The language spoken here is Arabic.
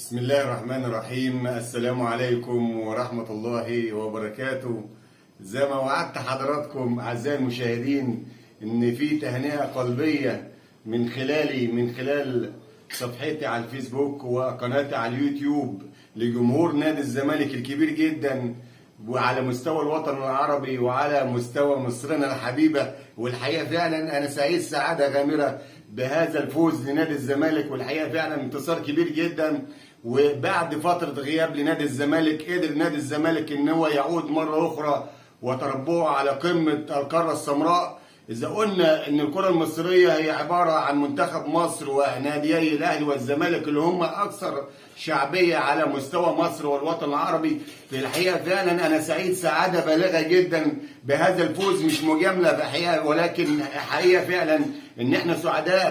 بسم الله الرحمن الرحيم. السلام عليكم ورحمة الله وبركاته. زي ما وعدت حضراتكم أعزائي المشاهدين إن في تهنئة قلبية من خلال صفحتي على الفيسبوك وقناتي على اليوتيوب لجمهور نادي الزمالك الكبير جدا، وعلى مستوى الوطن العربي وعلى مستوى مصرنا الحبيبة. والحقيقة فعلا أنا سعيد سعادة غامرة بهذا الفوز لنادي الزمالك، والحقيقة فعلا انتصار كبير جدا. وبعد فترة غياب لنادي الزمالك قدر نادي الزمالك ان هو يعود مرة اخرى وتربعه على قمة القارة السمراء. اذا قلنا ان الكرة المصرية هي عبارة عن منتخب مصر وناديي الاهلي والزمالك اللي هم اكثر شعبية على مستوى مصر والوطن العربي، في الحقيقة فعلا انا سعيد سعادة بالغة جدا بهذا الفوز. مش مجاملة في الحقيقة، ولكن حقيقة فعلا ان احنا سعداء